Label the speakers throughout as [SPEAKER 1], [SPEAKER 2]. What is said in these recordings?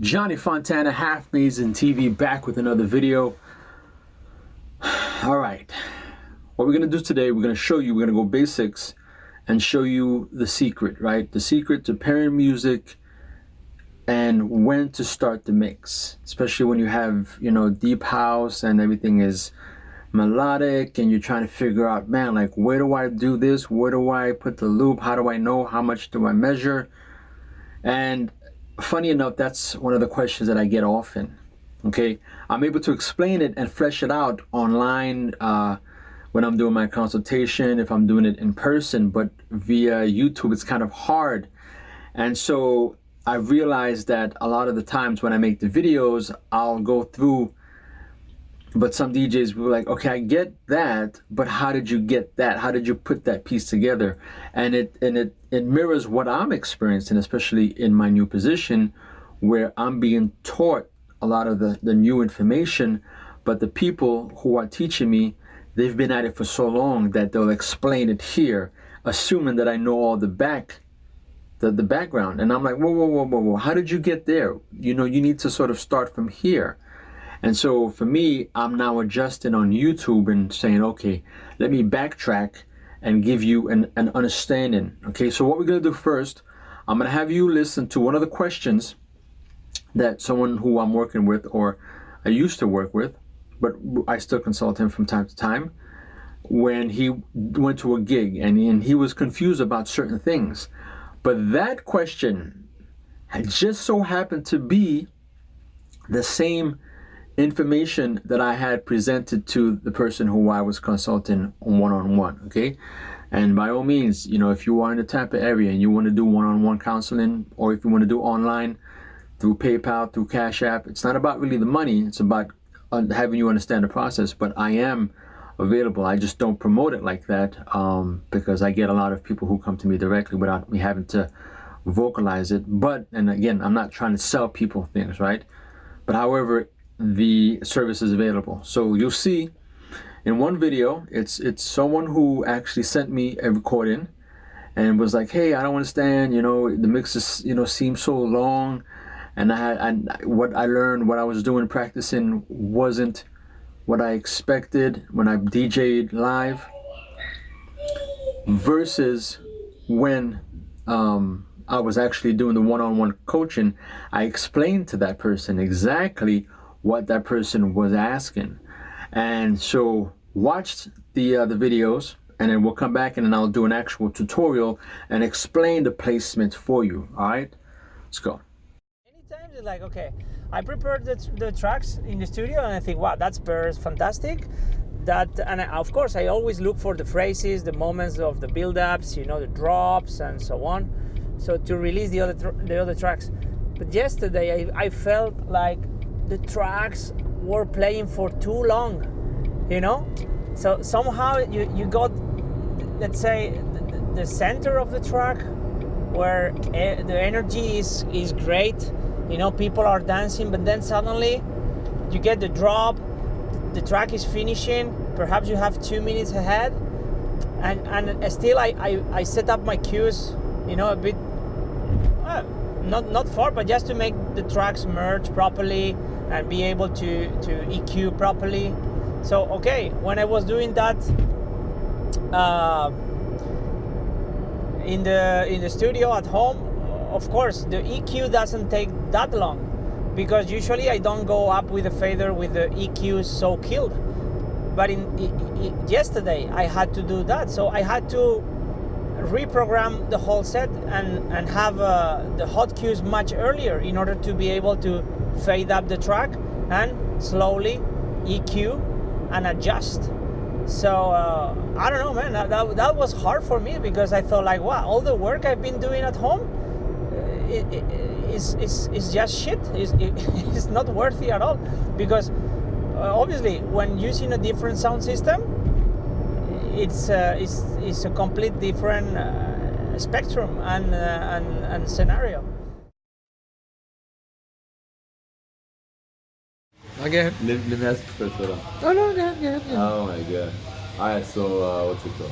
[SPEAKER 1] Johnny Fontana, Half Amazing TV, back with another video. All right, what we're gonna do today, we're gonna go basics and show you the secret, right? The secret to pairing music and when to start the mix, especially when you have, deep house and everything is melodic and you're trying to figure out, man, like, where do I do this? Where do I put the loop? How do I know? How much do I measure? And funny enough, that's one of the questions that I get often. Okay, I'm able to explain it and flesh it out online when I'm doing my consultation, if I'm doing it in person, but via YouTube it's kind of hard. And so I realized that a lot of the times when I make the videos, I'll go through, but some DJs were like, okay, I get that, but how did you get that? How did you put that piece together? And it mirrors what I'm experiencing, especially in my new position where I'm being taught a lot of the new information, but the people who are teaching me, they've been at it for so long that they'll explain it here, assuming that I know all the background. And I'm like, whoa, how did you get there? You need to sort of start from here. And so for me, I'm now adjusting on YouTube and saying, okay, let me backtrack and give you an understanding. Okay, so what we're gonna do first, I'm gonna have you listen to one of the questions that someone who I'm working with, or I used to work with, but I still consult him from time to time, when he went to a gig and he was confused about certain things. But that question had just so happened to be the same information that I had presented to the person who I was consulting one-on-one, okay? And by all means, if you are in the Tampa area and you want to do one-on-one counseling, or if you want to do online through PayPal, through Cash App, it's not about really the money, it's about having you understand the process. But I am available. I just don't promote it like that because I get a lot of people who come to me directly without me having to vocalize it. But, and again, I'm not trying to sell people things, right? But however, the service is available. So you'll see in one video, it's someone who actually sent me a recording and was like, hey, I don't understand, the mixes, seem so long, and what I learned, what I was doing practicing wasn't what I expected when I DJ'd live versus when I was actually doing the one-on-one coaching. I explained to that person exactly what that person was asking. And so watch the videos, and then we'll come back and then I'll do an actual tutorial and explain the placement for you. All right, let's go.
[SPEAKER 2] Many times it's like, okay, I prepared the tracks in the studio and I think, wow, that's fantastic. Of course I always look for the phrases, the moments of the build-ups, the drops and so on, so to release the other tracks. But yesterday I felt like the tracks were playing for too long, so somehow you got, let's say, the center of the track where the energy is great, people are dancing, but then suddenly you get the drop, the track is finishing, perhaps you have 2 minutes ahead, and still I set up my cues, a bit not far, but just to make the tracks merge properly and be able to EQ properly. So okay, when I was doing that in the studio at home, of course the EQ doesn't take that long, because usually I don't go up with a fader with the EQ so killed. But yesterday I had to do that, so I had to reprogram the whole set and have the hot cues much earlier in order to be able to fade up the track and slowly EQ and adjust. So I don't know, man, that was hard for me, because I thought like, wow, all the work I've been doing at home is just shit. It's not worthy at all, because obviously when using a different sound system, it's a complete different spectrum and scenario.
[SPEAKER 3] Again.
[SPEAKER 4] Let me ask you first, hold on.
[SPEAKER 3] Oh no, yeah.
[SPEAKER 4] Oh my god. Alright, so what's it called?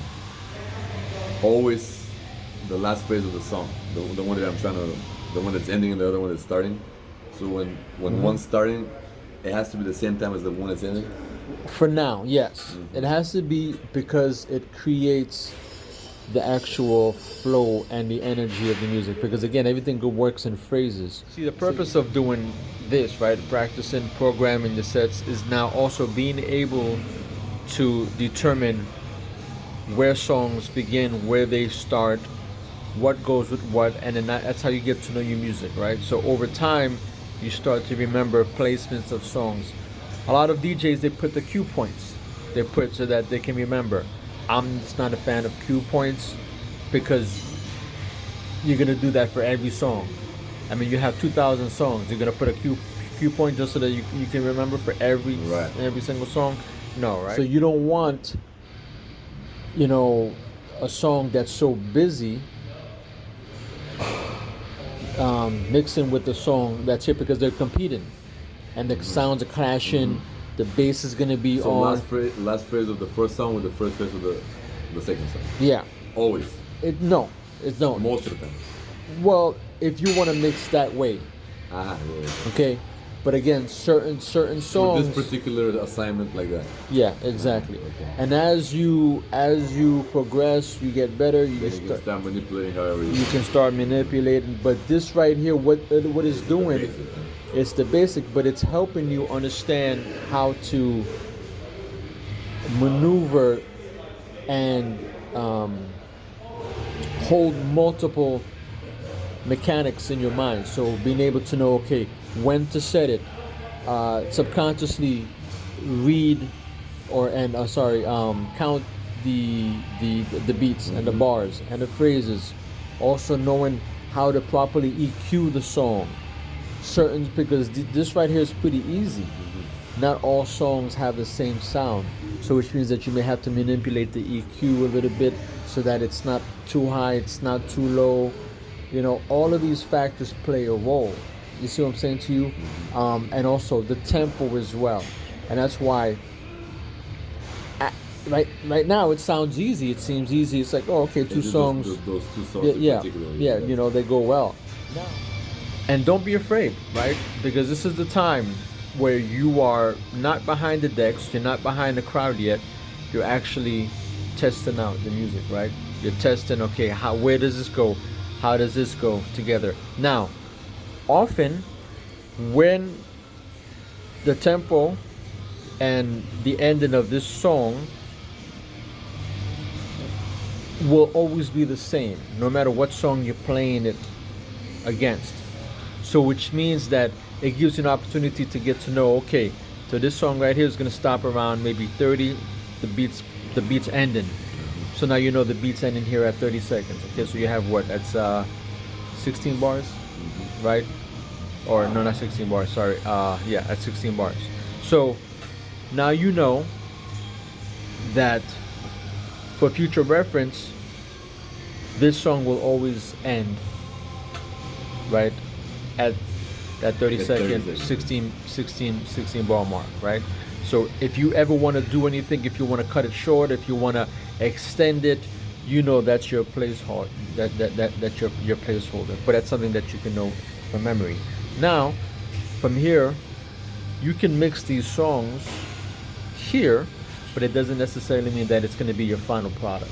[SPEAKER 4] Always the last phrase of the song. The one that I'm trying to, the one that's ending and the other one that's starting. So when one's starting, it has to be the same time as the one that's ending.
[SPEAKER 1] For now, yes. It has to be because it creates the actual flow and the energy of the music. Because again, everything works in phrases. See, the purpose of doing this, right, practicing, programming the sets, is now also being able to determine where songs begin, where they start, what goes with what, and then that's how you get to know your music, right? So over time, you start to remember placements of songs. A lot of DJs, they put the cue points. They put so that they can remember. I'm just not a fan of cue points because you're gonna do that for every song. I mean, you have 2,000 songs. You're gonna put a cue point just so that you can remember for every single song. No, right? So you don't want, a song that's so busy mixing with the song that's here because they're competing and the sounds are clashing. The bass is gonna be
[SPEAKER 4] So
[SPEAKER 1] on.
[SPEAKER 4] last phrase of the first song with the first phrase of the second song.
[SPEAKER 1] Yeah.
[SPEAKER 4] Always.
[SPEAKER 1] It don't.
[SPEAKER 4] Most of the time.
[SPEAKER 1] Well, if you want to mix that way,
[SPEAKER 4] Yeah.
[SPEAKER 1] okay. But again, certain songs.
[SPEAKER 4] For this particular assignment like that.
[SPEAKER 1] Yeah, exactly.
[SPEAKER 4] Okay.
[SPEAKER 1] And as you progress, you get better.
[SPEAKER 4] Then you can start manipulating however
[SPEAKER 1] you can start manipulating. But this right here, what it's doing, it's the basic, but it's helping you understand how to maneuver and hold multiple mechanics in your mind. So being able to know, okay, when to set it, subconsciously read count the beats and the bars and the phrases. Also knowing how to properly EQ the song. Because this right here is pretty easy. Not all songs have the same sound, so which means that you may have to manipulate the EQ a little bit so that it's not too high, it's not too low. All of these factors play a role. You see what I'm saying to you? And also the tempo as well. And that's why right now it sounds easy. It seems easy. It's like, oh, okay, two songs.
[SPEAKER 4] Those two songs
[SPEAKER 1] Yeah,
[SPEAKER 4] in particular.
[SPEAKER 1] yeah, they go well. And don't be afraid, right? Because this is the time where you are not behind the decks, you're not behind the crowd yet. You're actually testing out the music, right? You're testing, okay, where does this go? How does this go together? Now, often when the tempo and the ending of this song will always be the same, no matter what song you're playing it against. So which means that it gives you an opportunity to get to know, okay, so this song right here is going to stop around maybe 30, the beats ending. So now you know the beats ending here at 30 seconds. Okay, so you have what? That's 16 bars, right? Or no, not 16 bars, sorry. Yeah, that's 16 bars. So now you know that for future reference, this song will always end, right, at that 30 second, 16 bar mark, right? So if you ever want to do anything, if you want to cut it short, if you want to extend it, that's your placeholder. That's your placeholder. But that's something that you can know from memory. Now, from here, you can mix these songs here, but it doesn't necessarily mean that it's going to be your final product.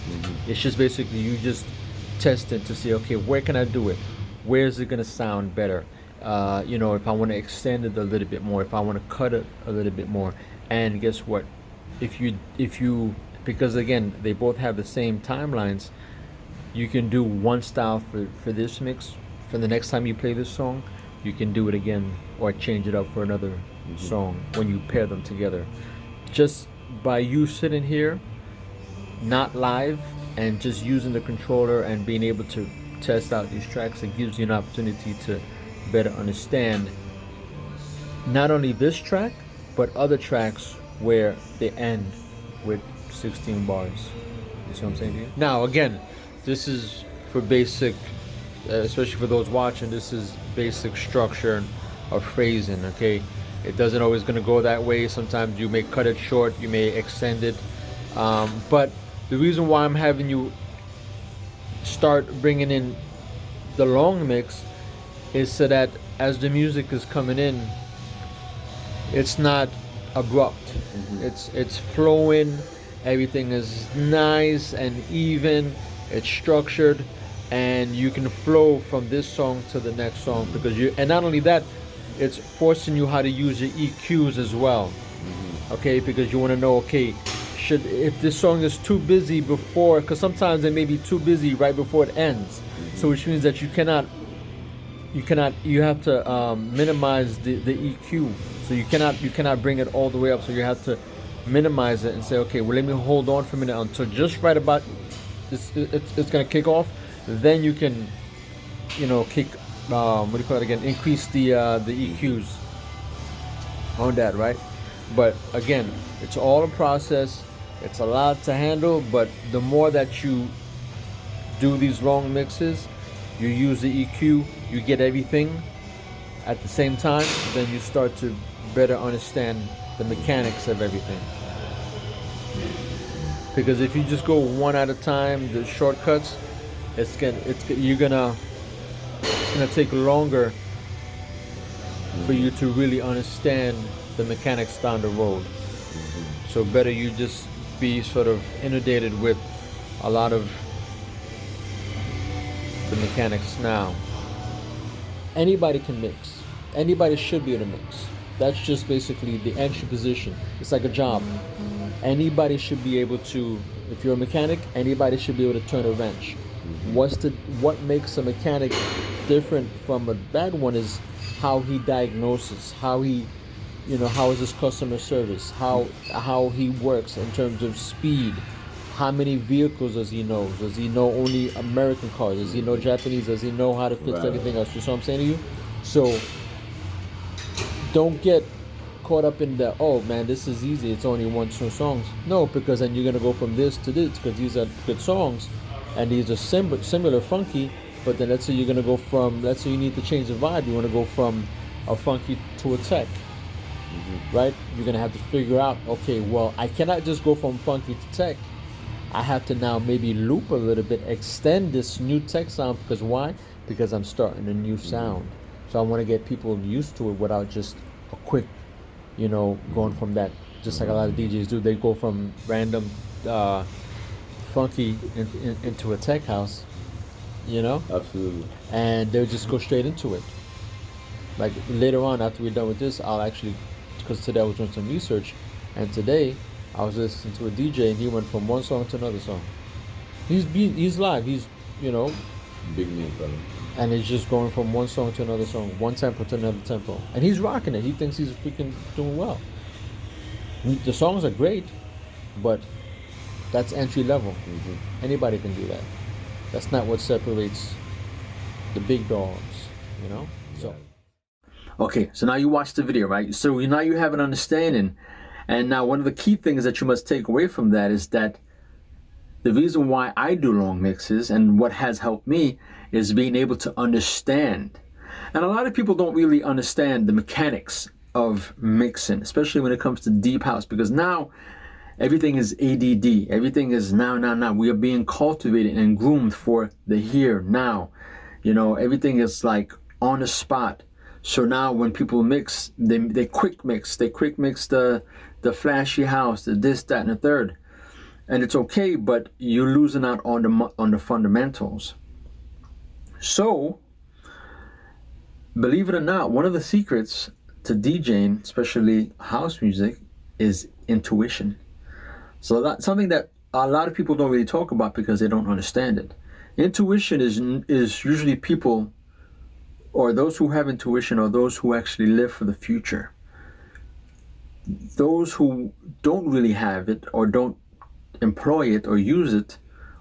[SPEAKER 1] It's just basically you just test it to see, okay, where can I do it? Where is it going to sound better? If I want to extend it a little bit more, if I want to cut it a little bit more. And guess what? If you because again, they both have the same timelines, you can do one style for this mix. For the next time you play this song, you can do it again or change it up for another song when you pair them together. Just by you sitting here, not live, and just using the controller and being able to test out these tracks, it gives you an opportunity to better understand not only this track but other tracks where they end with 16 bars. You see what I'm saying to you? Now again, this is for basic, especially for those watching, this is basic structure of phrasing, okay? It doesn't always gonna go that way. Sometimes you may cut it short, you may extend it, but the reason why I'm having you start bringing in the long mix is so that as the music is coming in, it's not abrupt. It's flowing. Everything is nice and even. It's structured, and you can flow from this song to the next song because you. And not only that, it's forcing you how to use your EQs as well. Okay, because you want to know, okay, if this song is too busy before, because sometimes it may be too busy right before it ends. So which means that you have to minimize the EQ. So you cannot bring it all the way up. So you have to minimize it and say, okay, well, let me hold on for a minute until just right about it's gonna kick off. Then you can, kick. What do you call it again? Increase the EQs on that, right? But again, it's all a process. It's a lot to handle. But the more that you do these long mixes, you use the EQ, you get everything at the same time, then you start to better understand the mechanics of everything. Because if you just go one at a time, the shortcuts, it's gonna take longer for you to really understand the mechanics down the road. So better you just be sort of inundated with a lot of the mechanics now. Anybody can mix. Anybody should be able to mix. That's just basically the entry position. It's like a job. Anybody should be able to, if you're a mechanic, anybody should be able to turn a wrench. What makes a mechanic different from a bad one is how he diagnoses, how he, how is his customer service, how he works in terms of speed. How many vehicles does he know? Does he know only American cars? Does he know Japanese? Does he know how to fix everything else? You see what I'm saying to you? So don't get caught up in the, oh man, this is easy, it's only 1-2 songs. No, because then you're going to go from this to this, because these are good songs and these are similar funky. But then let's say you're going to go from, let's say you need to change the vibe, you want to go from a funky to a tech. Right? You're going to have to figure out, okay, well, I cannot just go from funky to tech. I have to now maybe loop a little bit, extend this new tech sound, because why? Because I'm starting a new sound. So I want to get people used to it without just a quick, going from that, just like a lot of DJs do. They go from random funky into a tech house,
[SPEAKER 4] Absolutely.
[SPEAKER 1] and they'll just go straight into it. Like later on, after we're done with this, I'll actually, because today I was doing some research, and today I was listening to a DJ and he went from one song to another song. He's live, he's,
[SPEAKER 4] Big name, brother.
[SPEAKER 1] and he's just going from one song to another song, one tempo to another tempo. And he's rocking it. He thinks he's freaking doing well. The songs are great, but that's entry level. Anybody can do that. That's not what separates the big dogs, So. Okay, so now you watch the video, right? So now you have an understanding. And now one of the key things that you must take away from that is that the reason why I do long mixes and what has helped me is being able to understand. And a lot of people don't really understand the mechanics of mixing, especially when it comes to deep house, because now everything is ADD. Everything is now. We are being cultivated and groomed for the here, now. Everything is like on the spot. So now when people mix, they quick mix. They quick mix the flashy house, the this, that, and the third. And it's okay, but you're losing out on the fundamentals. So, believe it or not, one of the secrets to DJing, especially house music, is intuition. So that's something that a lot of people don't really talk about because they don't understand it. Intuition is usually people, or those who have intuition, or those who actually live for the future. Those who don't really have it or don't employ it or use it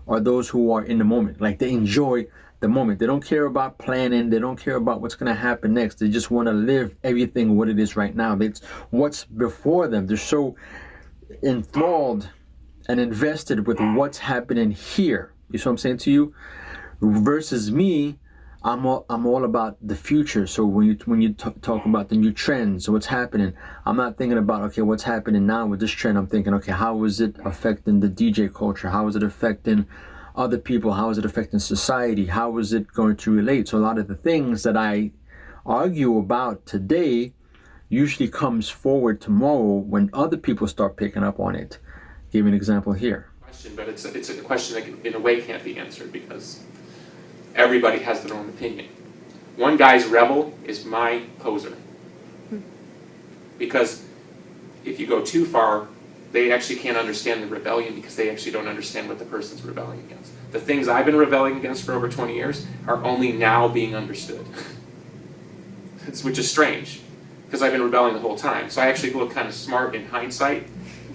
[SPEAKER 1] are those who are in the moment. Like they enjoy the moment. They don't care about planning. They don't care about what's going to happen next. They just want to live everything what it is right now. It's what's before them. They're so enthralled and invested with what's happening here. You see what I'm saying to you? Versus me, I'm all about the future. So when you talk about the new trends, what's happening, I'm not thinking about, okay, what's happening now with this trend. I'm thinking, okay, how is it affecting the DJ culture? How is it affecting other people? How is it affecting society? How is it going to relate? So a lot of the things that I argue about today usually comes forward tomorrow when other people start picking up on it. Give me an example here.
[SPEAKER 3] But it's a question that in a way can't be answered because everybody has their own opinion. One guy's rebel is my poser. Because if you go too far, they actually can't understand the rebellion because they actually don't understand what the person's rebelling against. The things I've been rebelling against for over 20 years are only now being understood. Which is strange, because I've been rebelling the whole time. So I actually look kind of smart in hindsight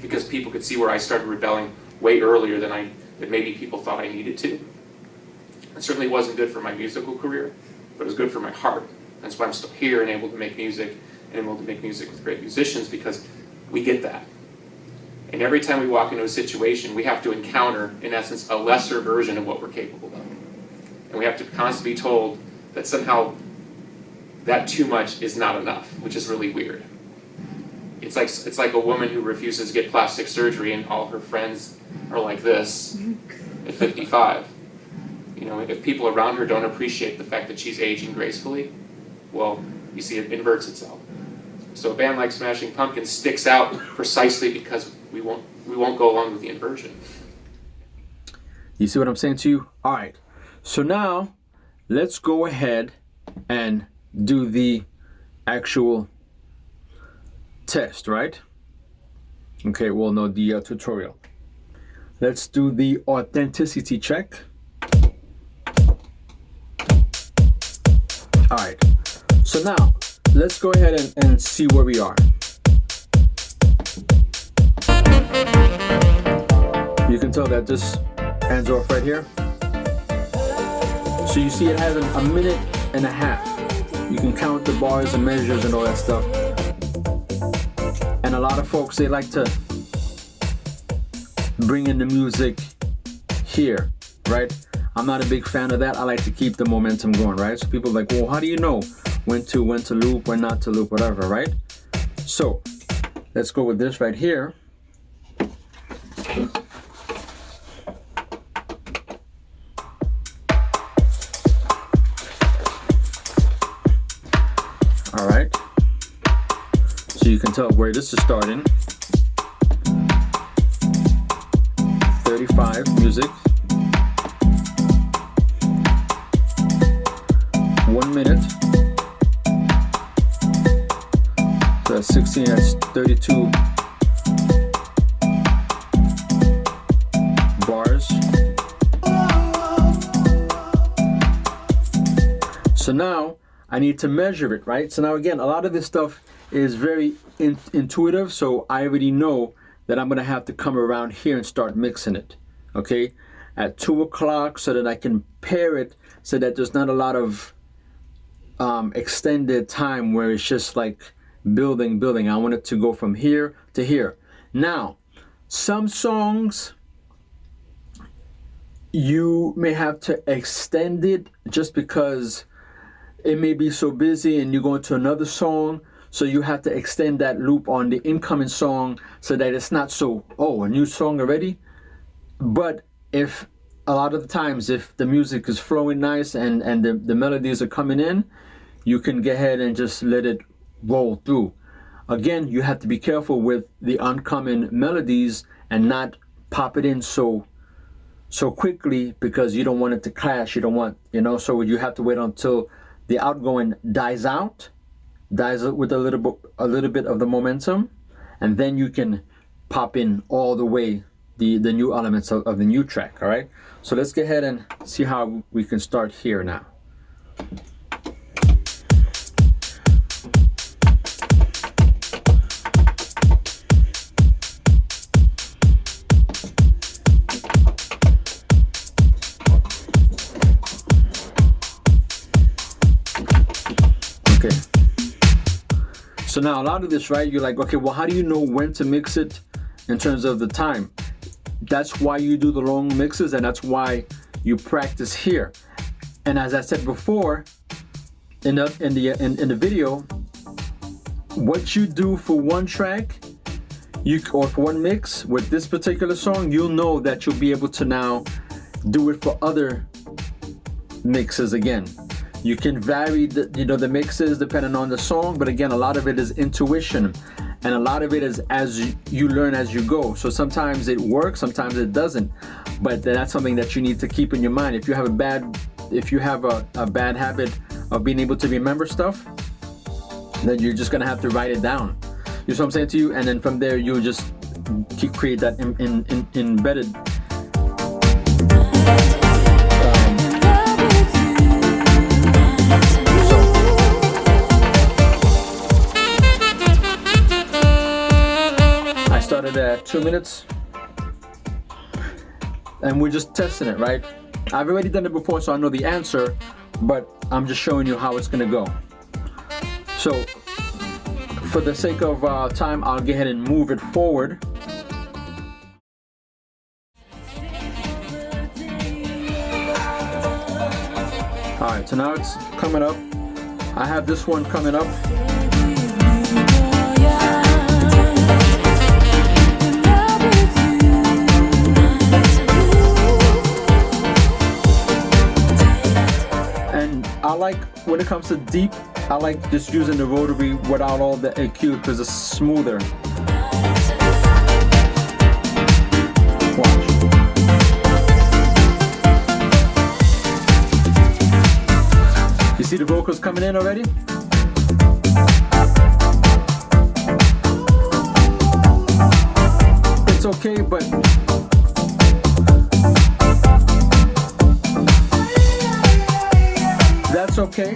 [SPEAKER 3] because people could see where I started rebelling way earlier than maybe people thought I needed to. It certainly wasn't good for my musical career, but it was good for my heart. That's why I'm still here and able to make music, and able to make music with great musicians, because we get that. And every time we walk into a situation, we have to encounter, in essence, a lesser version of what we're capable of. And we have to constantly be told that somehow that too much is not enough, which is really weird. It's like a woman who refuses to get plastic surgery and all her friends are like this at 55. You know, if people around her don't appreciate the fact that she's aging gracefully, well, you see, it inverts itself. So a band like Smashing Pumpkins sticks out precisely because we won't go along with the inversion.
[SPEAKER 1] You see what I'm saying to you? All right. So now let's go ahead and do the actual test, right? Okay, well, no, the tutorial. Let's do the authenticity check. All right. So now let's go ahead and see where we are. You can tell that this ends off right here. So you see it has a minute and a half. You can count the bars and measures and all that stuff. And a lot of folks, they like to bring in the music here, right? I'm not a big fan of that. I like to keep the momentum going, right? So people are like, well, how do you know when to loop, when not to loop, whatever, right? So let's go with this right here. All right. So you can tell where this is starting. 35 music. 1 minute. So that's 16, that's 32 bars. So now I need to measure it, right? So now again, a lot of this stuff is very intuitive, so I already know that I'm gonna have to come around here and start mixing it, okay? At 2 o'clock, so that I can pair it so that there's not a lot of extended time where it's just like building. I want it to go from here to here. Now, some songs you may have to extend it just because it may be so busy and you go into another song, so you have to extend that loop on the incoming song so that it's not so, oh, a new song already. But if a lot of the times, if the music is flowing nice and the melodies are coming in, you can go ahead and just let it roll through. Again, you have to be careful with the oncoming melodies and not pop it in so quickly, because you don't want it to clash. You don't want, so you have to wait until the outgoing dies out with a little bit of the momentum, and then you can pop in all the way the new elements of the new track. All right, so let's go ahead and see how we can start here now. Okay. So now a lot of this, right, you're like, okay, well, how do you know when to mix it in terms of the time? That's why you do the long mixes, and that's why you practice here. And as I said before, in the video, what you do for one track, or for one mix with this particular song, you'll know that you'll be able to now do it for other mixes again. You can vary the mixes depending on the song, but again, a lot of it is intuition, and a lot of it is as you learn as you go. So sometimes it works, sometimes it doesn't, but that's something that you need to keep in your mind. If you have a bad habit of being able to remember stuff, then you're just gonna have to write it down. You know what I'm saying to you? And then from there, you'll just create that embedded. I started at 2 minutes, and we're just testing it, right? I've already done it before, so I know the answer, but I'm just showing you how it's gonna go. So, for the sake of time, I'll go ahead and move it forward. Alright, so now it's coming up. I have this one coming up. And I like, when it comes to deep, I like just using the rotary without all the EQ because it's smoother. Watch. You see the vocals coming in already? It's okay, but that's okay.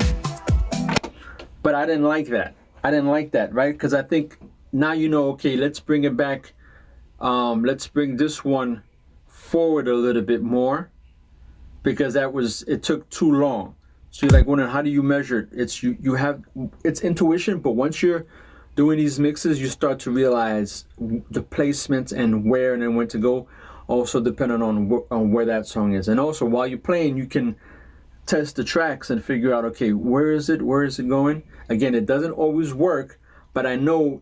[SPEAKER 1] But I didn't like that. I didn't like that, right? Because I think now you know, okay, let's bring it back. Let's bring this one forward a little bit more because it took too long. So you're like wondering, how do you measure it? It's intuition, but once you're doing these mixes, you start to realize the placements and where and then when to go, also depending on where that song is. And also while you're playing, you can test the tracks and figure out, okay, where is it going? Again, it doesn't always work, but I know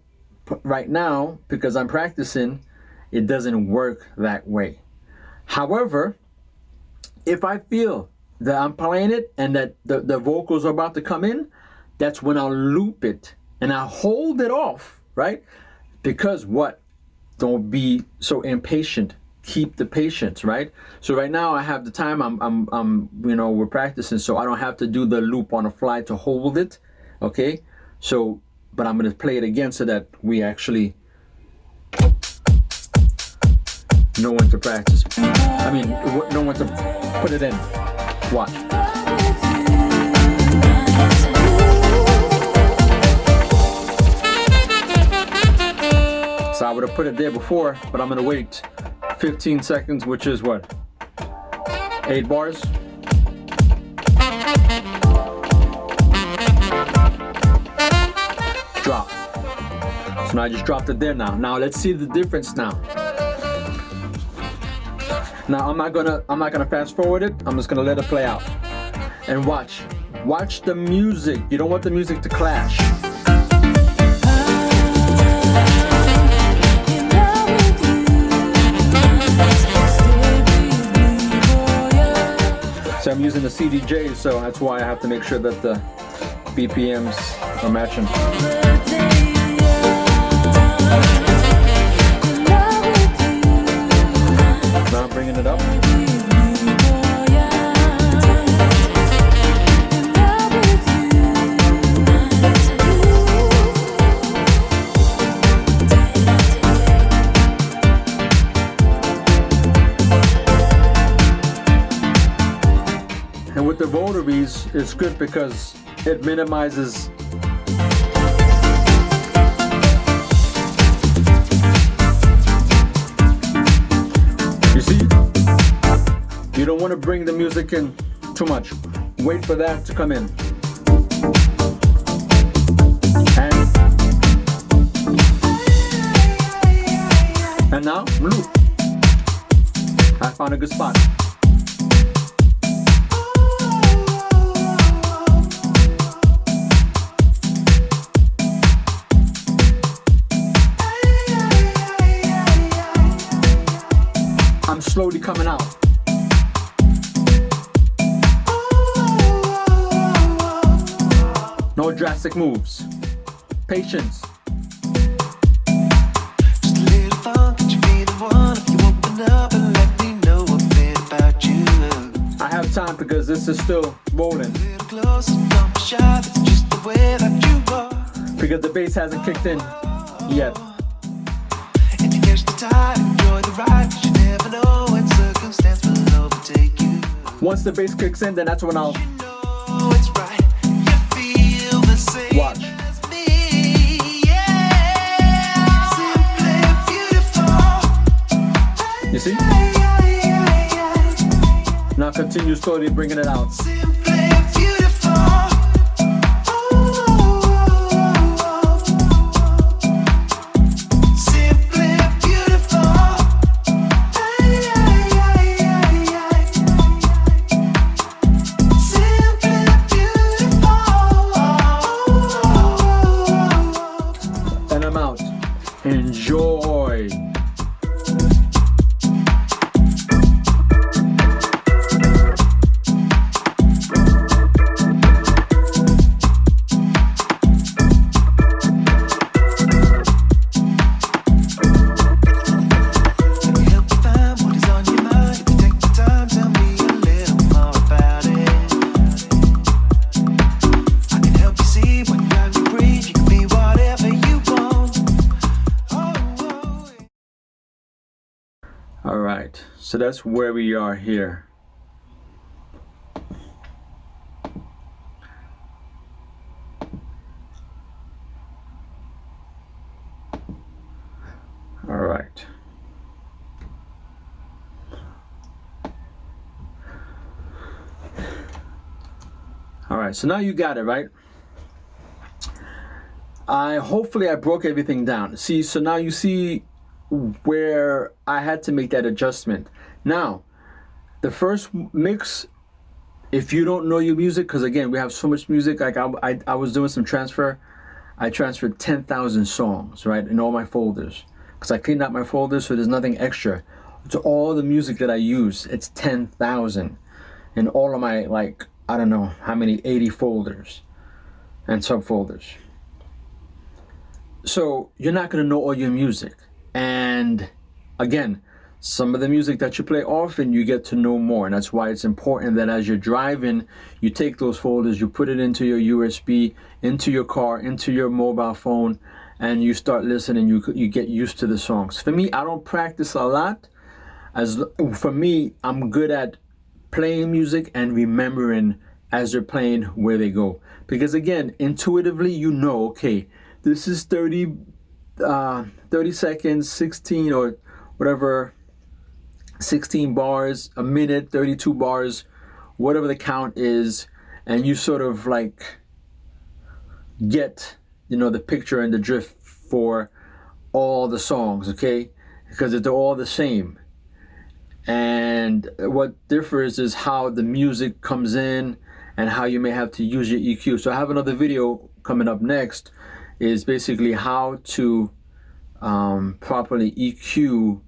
[SPEAKER 1] right now, because I'm practicing, it doesn't work that way. However, if I feel that I'm playing it and that the vocals are about to come in, that's when I'll loop it and I hold it off, right? Because what? Don't be so impatient. Keep the patience, right? So right now I have the time. I'm we're practicing, so I don't have to do the loop on the fly to hold it. Okay. So, but I'm gonna play it again so that we actually know when to practice. I mean, know when to put it in. Watch. So I would have put it there before, but I'm gonna wait 15 seconds, which is what? 8 bars. Drop. So now I just dropped it there now. Now let's see the difference now. Now I'm not gonna fast forward it. I'm just gonna let it play out. And watch. Watch the music. You don't want the music to clash. So I'm using the CDJ, so that's why I have to make sure that the BPMs are matching. Now I'm bringing it up. And with the rotaries, it's good because it minimizes you see, you don't want to bring the music in too much. Wait for that to come in. And now, loop. I found a good spot. I'm slowly coming out. drastic moves. Patience.
[SPEAKER 5] Just a little fun, could you be the one if you open up and let me know a bit about you?
[SPEAKER 1] I have time because this is still rolling.
[SPEAKER 5] A little closer, don't be shy, that's just the way that you are.
[SPEAKER 1] Because the bass hasn't kicked in yet.
[SPEAKER 5] If you catch the tide, enjoy the ride, 'cause you never know when circumstance will overtake you.
[SPEAKER 1] Once the bass kicks in, then that's when I'll
[SPEAKER 5] You know it's right, you feel the same
[SPEAKER 1] watch.
[SPEAKER 5] as me, yeah. Simply beautiful.
[SPEAKER 1] You see? Now continue slowly bringing it out.
[SPEAKER 5] Simply beautiful. Simply beautiful. Simply beautiful.
[SPEAKER 1] And I'm out. Enjoy.
[SPEAKER 5] Let me help you find what is on your mind. If you take the time, tell me a little more about it. I can help you see what drives you breathe. You can be whatever you want. Oh.
[SPEAKER 1] All right. So that's where we are here. All right. All right. So now you got it, right? Hopefully I broke everything down. See, so now you see where I had to make that adjustment. Now, the first mix, if you don't know your music, because again, we have so much music, like I was doing some transfer. I transferred 10,000 songs, right, in all my folders. Because I cleaned out my folders, so there's nothing extra. To all the music that I use, it's 10,000. In all of my, like, I don't know how many, 80 folders and subfolders. So you're not going to know all your music. And again, some of the music that you play often, you get to know more. And that's why it's important that as you're driving, you take those folders, you put it into your USB, into your car, into your mobile phone, and you start listening. You get used to the songs. For me, I don't practice a lot. For me, I'm good at playing music and remembering as they're playing where they go. Because again, intuitively, you know, okay, this is 30 seconds, 16 or whatever, 16 bars, a minute, 32 bars, whatever the count is, and you sort of like get, you know, the picture and the drift for all the songs, okay? Because they're all the same. And what differs is how the music comes in and how you may have to use your EQ. So I have another video coming up next, is basically how to properly EQ,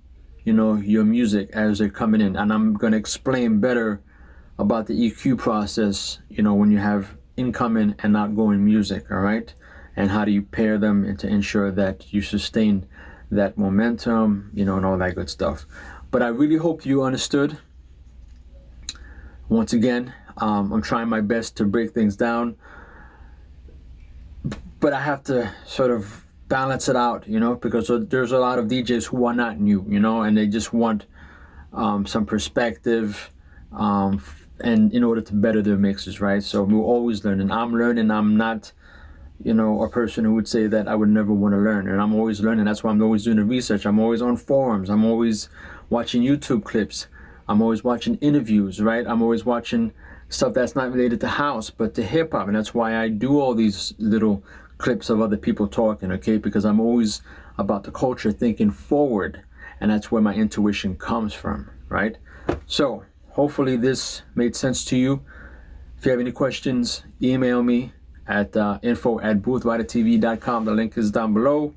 [SPEAKER 1] you know, your music as they're coming in. And I'm going to explain better about the EQ process, you know, when you have incoming and outgoing music, all right? And how do you pair them and to ensure that you sustain that momentum, you know, and all that good stuff. But I really hope you understood. Once again, I'm trying my best to break things down, but I have to sort of balance it out, you know, because there's a lot of DJs who are not new, you know, and they just want some perspective and in order to better their mixes, right? So we're always learning. I'm learning. I'm not, you know, a person who would say that I would never want to learn, and I'm always learning. That's why I'm always doing the research. I'm always on forums. I'm always watching YouTube clips. I'm always watching interviews, right? I'm always watching stuff that's not related to house, but to hip hop. And that's why I do all these little clips of other people talking, okay? Because I'm always about the culture, thinking forward. And that's where my intuition comes from, right? So hopefully this made sense to you. If you have any questions, email me at info@boothridertv.com. The link is down below.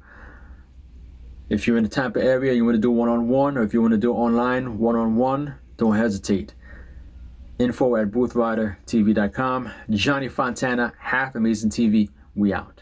[SPEAKER 1] If you're in the Tampa area, you want to do one-on-one, or if you want to do online one-on-one, don't hesitate. Info@boothridertv.com. Johnny Fontana, Half Amazing TV. We out.